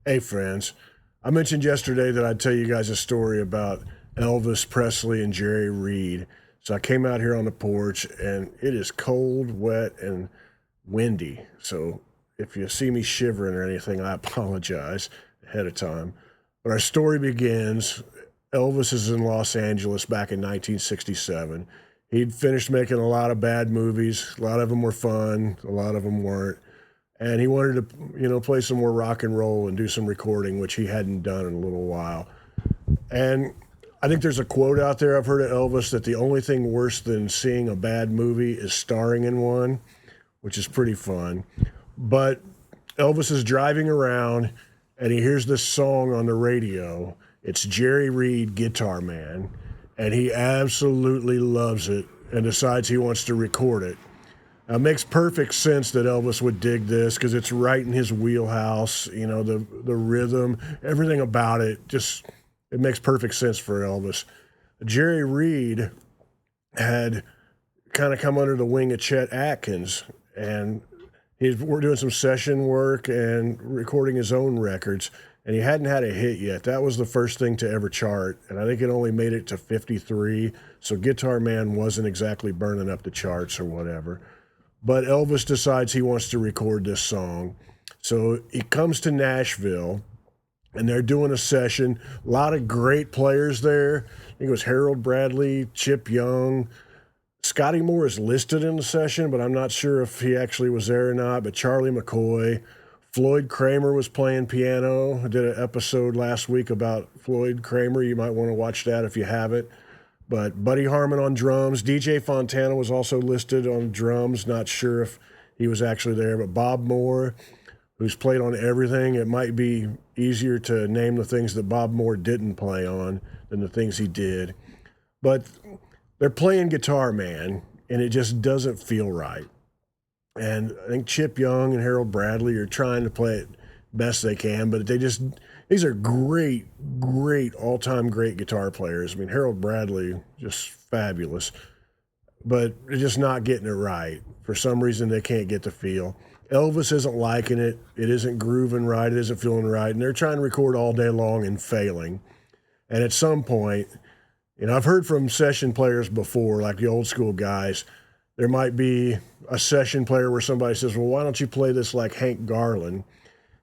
Hey, friends. I mentioned yesterday that I'd tell you guys a story about Elvis Presley and Jerry Reed. So I came out here on the porch, and it is cold, wet, and windy. So if you see me shivering or anything, I apologize ahead of time. But our story begins. Elvis is in Los Angeles back in 1967. He'd finished making a lot of bad movies. A lot of them were fun, a lot of them weren't, and he wanted to, play some more rock and roll and do some recording, which he hadn't done in a little while. And I think there's a quote out there I've heard of Elvis that the only thing worse than seeing a bad movie is starring in one, which is pretty fun. But Elvis is driving around and he hears this song on the radio. It's Jerry Reed, Guitar Man, and he absolutely loves it and decides he wants to record it. It makes perfect sense that Elvis would dig this because it's right in his wheelhouse. The rhythm, everything about it, just it makes perfect sense for Elvis. Jerry Reed had kind of come under the wing of Chet Atkins, and we're doing some session work and recording his own records, and he hadn't had a hit yet. That was the first thing to ever chart, and I think it only made it to 53, so Guitar Man wasn't exactly burning up the charts or whatever. But Elvis decides he wants to record this song. So he comes to Nashville, and they're doing a session. A lot of great players there. I think it was Harold Bradley, Chip Young. Scotty Moore is listed in the session, but I'm not sure if he actually was there or not. But Charlie McCoy. Floyd Kramer was playing piano. I did an episode last week about Floyd Kramer. You might want to watch that if you haven't. But Buddy Harmon on drums. DJ Fontana was also listed on drums. Not sure if he was actually there. But Bob Moore, who's played on everything. It might be easier to name the things that Bob Moore didn't play on than the things he did. But they're playing Guitar Man, and it just doesn't feel right. And I think Chip Young and Harold Bradley are trying to play it best they can, but these are great, all-time great guitar players. I mean, Harold Bradley, just fabulous, but they're just not getting it right. For some reason, they can't get the feel. Elvis isn't liking it. It isn't grooving right. It isn't feeling right, and they're trying to record all day long and failing. And at some point, I've heard from session players before, like the old school guys, there might be a session player where somebody says, well, why don't you play this like Hank Garland?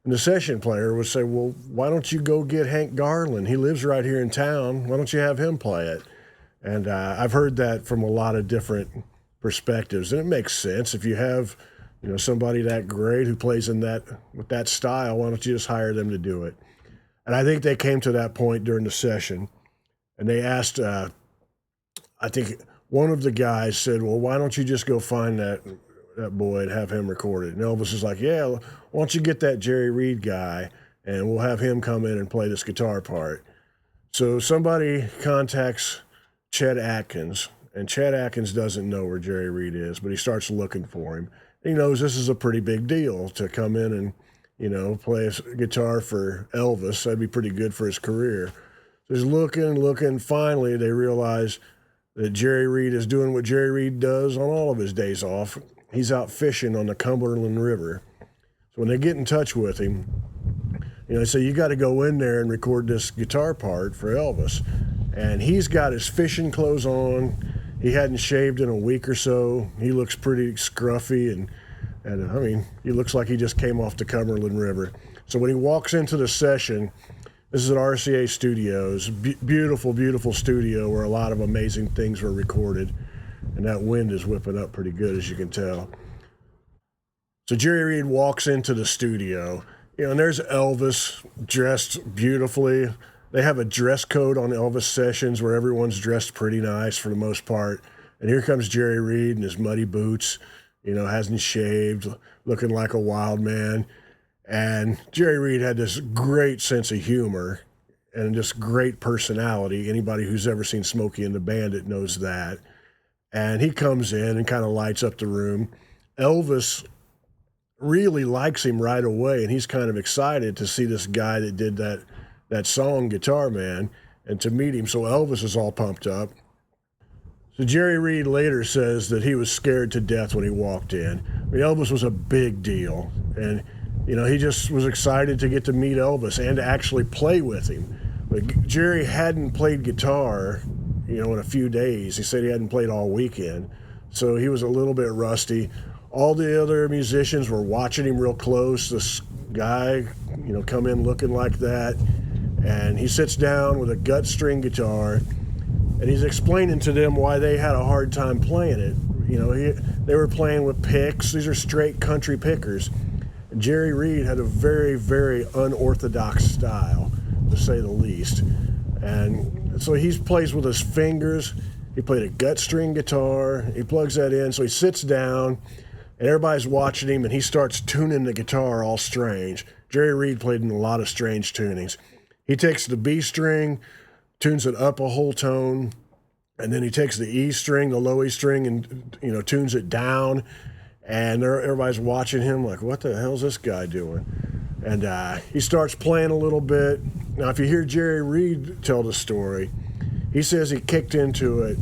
And the session player would say, well, why don't you go get Hank Garland? He lives right here in town. Why don't you have him play it? And I've heard that from a lot of different perspectives. And it makes sense. If you have, somebody that great who plays with that style, why don't you just hire them to do it? And I think they came to that point during the session. And they asked, I think one of the guys said, well, why don't you just go find that boy and have him record it? And Elvis is like, yeah, why don't you get that Jerry Reed guy and we'll have him come in and play this guitar part. So somebody contacts Chet Atkins, and Chet Atkins doesn't know where Jerry Reed is, but he starts looking for him. He knows this is a pretty big deal to come in and, play a guitar for Elvis. That'd be pretty good for his career. So he's looking. Finally, they realize that Jerry Reed is doing what Jerry Reed does on all of his days off. He's out fishing on the Cumberland River. So when they get in touch with him, they say, you got to go in there and record this guitar part for Elvis. And he's got his fishing clothes on. He hadn't shaved in a week or so. He looks pretty scruffy, and he looks like he just came off the Cumberland River. So when he walks into the session, this is at RCA Studios, beautiful studio where a lot of amazing things were recorded, and that wind is whipping up pretty good, as you can tell. So Jerry Reed walks into the studio, and there's Elvis dressed beautifully. They have a dress code on Elvis sessions where everyone's dressed pretty nice for the most part. And here comes Jerry Reed in his muddy boots, hasn't shaved, looking like a wild man. And Jerry Reed had this great sense of humor and just great personality. Anybody who's ever seen Smokey and the Bandit knows that. And he comes in and kind of lights up the room. Elvis really likes him right away, and he's kind of excited to see this guy that did that song, Guitar Man, and to meet him. So Elvis is all pumped up. So Jerry Reed later says that he was scared to death when he walked in. I mean, Elvis was a big deal, and he just was excited to get to meet Elvis and to actually play with him. But Jerry hadn't played guitar, in a few days. He said he hadn't played all weekend, so he was a little bit rusty. All the other musicians were watching him real close. This guy, come in looking like that, and he sits down with a gut string guitar, and he's explaining to them why they had a hard time playing it. They were playing with picks. These are straight country pickers. And Jerry Reed had a very, very unorthodox style, to say the least. And so he plays with his fingers. He played a gut string guitar. He plugs that in. So he sits down, and everybody's watching him, and he starts tuning the guitar all strange. Jerry Reed played in a lot of strange tunings. He takes the B string, tunes it up a whole tone, and then he takes the E string, the low E string, and tunes it down. And everybody's watching him like, what the hell's this guy doing? And he starts playing a little bit. Now, if you hear Jerry Reed tell the story, he says he kicked into it,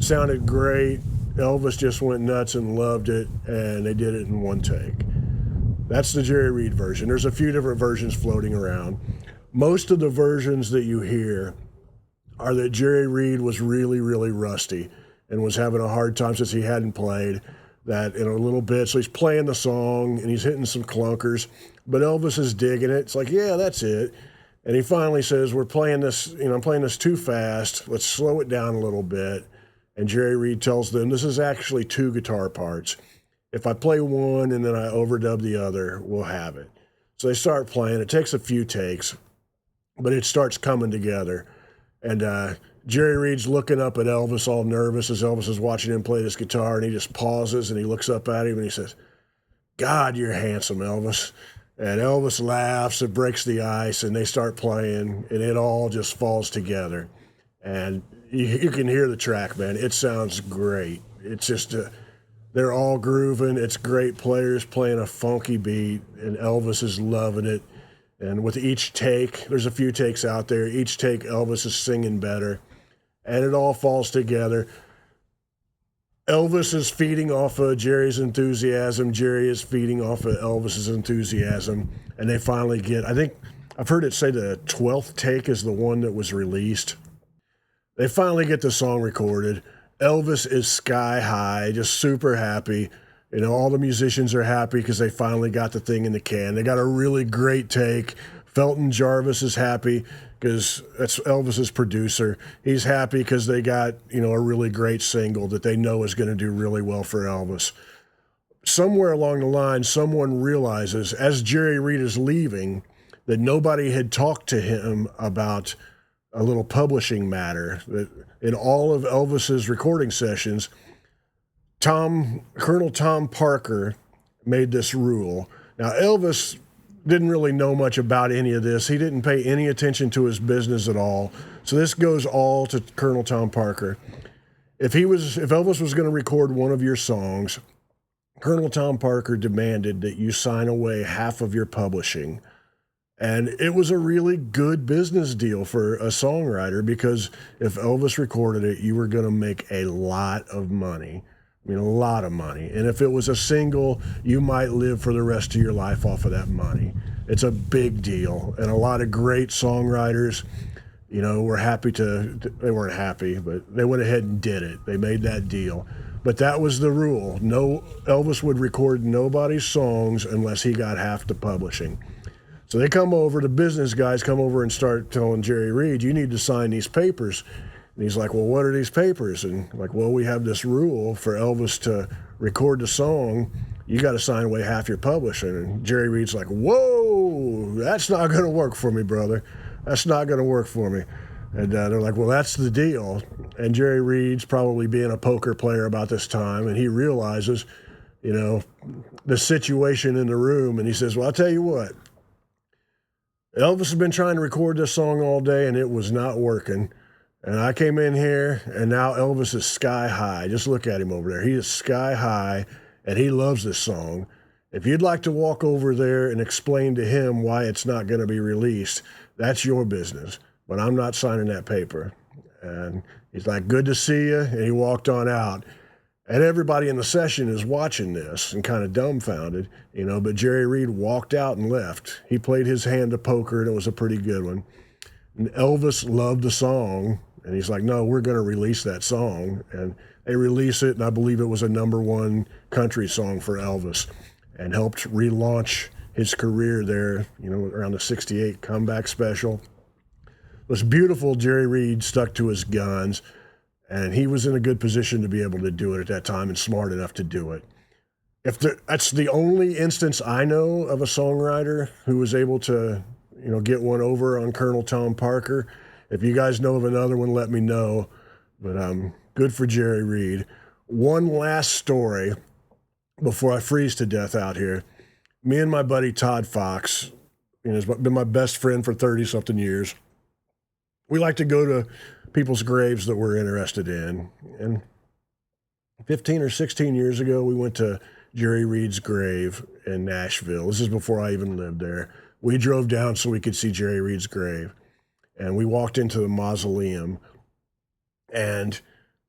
sounded great. Elvis just went nuts and loved it, and they did it in one take. That's the Jerry Reed version. There's a few different versions floating around. Most of the versions that you hear are that Jerry Reed was really, really rusty and was having a hard time since he hadn't played that in a little bit. So he's playing the song and he's hitting some clunkers, but Elvis is digging it. It's like, yeah, that's it. And he finally says, we're playing this, I'm playing this too fast. Let's slow it down a little bit. And Jerry Reed tells them, this is actually two guitar parts. If I play one and then I overdub the other, we'll have it. So they start playing. It takes a few takes, but it starts coming together. And Jerry Reed's looking up at Elvis all nervous as Elvis is watching him play this guitar, and he just pauses and he looks up at him and he says, God, you're handsome, Elvis. And Elvis laughs, it breaks the ice, and they start playing, and it all just falls together. And you can hear the track, man. It sounds great. It's just, they're all grooving. It's great players playing a funky beat, and Elvis is loving it. And with each take, there's a few takes out there. Each take, Elvis is singing better. And it all falls together. Elvis is feeding off of Jerry's enthusiasm. Jerry is feeding off of Elvis's enthusiasm. And they finally get, I think, I've heard it say the 12th take is the one that was released. They finally get the song recorded. Elvis is sky high, just super happy. All the musicians are happy because they finally got the thing in the can. They got a really great take. Felton Jarvis is happy because that's Elvis's producer. He's happy because they got, a really great single that they know is going to do really well for Elvis. Somewhere along the line, someone realizes, as Jerry Reed is leaving, that nobody had talked to him about a little publishing matter. That in all of Elvis's recording sessions, Colonel Tom Parker made this rule. Now, Elvis didn't really know much about any of this. He didn't pay any attention to his business at all. So this goes all to Colonel Tom Parker. If Elvis was going to record one of your songs, Colonel Tom Parker demanded that you sign away half of your publishing. And it was a really good business deal for a songwriter because if Elvis recorded it, you were going to make a lot of money. A lot of money. And if it was a single, you might live for the rest of your life off of that money. It's a big deal. And a lot of great songwriters, were happy they weren't happy, but they went ahead and did it. They made that deal. But that was the rule. No, Elvis would record nobody's songs unless he got half the publishing. So they come over, the business guys come over and start telling Jerry Reed, you need to sign these papers. And he's like, well, what are these papers? And like, well, we have this rule for Elvis to record the song. You got to sign away half your publishing. And Jerry Reed's like, whoa, that's not going to work for me, brother. That's not going to work for me. And they're like, well, that's the deal. And Jerry Reed's probably being a poker player about this time. And he realizes, the situation in the room. And he says, well, I'll tell you what. Elvis has been trying to record this song all day, and it was not working. And I came in here, and now Elvis is sky high. Just look at him over there. He is sky high, and he loves this song. If you'd like to walk over there and explain to him why it's not going to be released, that's your business. But I'm not signing that paper. And he's like, good to see you. And he walked on out. And everybody in the session is watching this and kind of dumbfounded, you know, but Jerry Reed walked out and left. He played his hand of poker, and it was a pretty good one. And Elvis loved the song, and he's like, no, we're going to release that song. And they release it, and I believe it was a #1 country song for Elvis and helped relaunch his career there, you know, around the '68 comeback special. It was beautiful. Jerry Reed stuck to his guns. And he was in a good position to be able to do it at that time and smart enough to do it. That's the only instance I know of a songwriter who was able to, you know, get one over on Colonel Tom Parker. If you guys know of another one, let me know. But good for Jerry Reed. One last story before I freeze to death out here. Me and my buddy Todd Fox, you know, has been my best friend for 30-something years. We like to go to people's graves that we're interested in. And 15 or 16 years ago, we went to Jerry Reed's grave in Nashville. This is before I even lived there. We drove down so we could see Jerry Reed's grave. And we walked into the mausoleum. And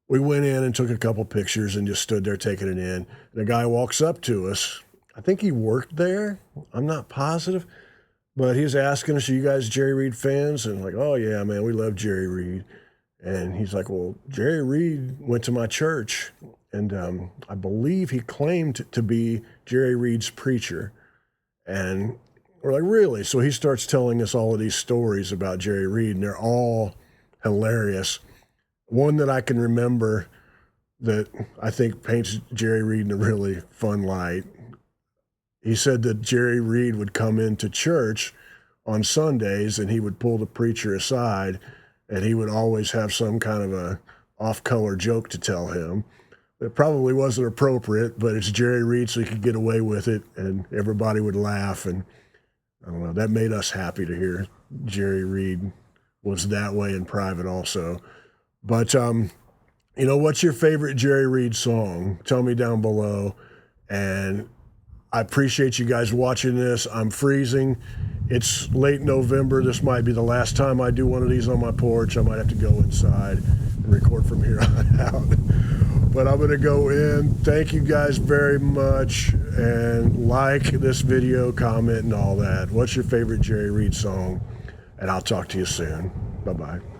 we went in and took a couple pictures and just stood there taking it in. And a guy walks up to us. I think he worked there. I'm not positive. But he was asking us, are you guys Jerry Reed fans? And like, oh, yeah, man, we love Jerry Reed. And he's like, well, Jerry Reed went to my church, and I believe he claimed to be Jerry Reed's preacher. And we're like, really? So he starts telling us all of these stories about Jerry Reed, and they're all hilarious. One that I can remember that I think paints Jerry Reed in a really fun light. He said that Jerry Reed would come into church on Sundays, and he would pull the preacher aside, and he would always have some kind of a off-color joke to tell him. It probably wasn't appropriate, but it's Jerry Reed, so he could get away with it, and everybody would laugh. And I don't know, that made us happy to hear Jerry Reed was that way in private also. But, you know, what's your favorite Jerry Reed song? Tell me down below. And I appreciate you guys watching this. I'm freezing. It's late November. This might be the last time I do one of these on my porch. I might have to go inside and record from here on out. But I'm going to go in. Thank you guys very much. And like this video, comment, and all that. What's your favorite Jerry Reed song? And I'll talk to you soon. Bye-bye.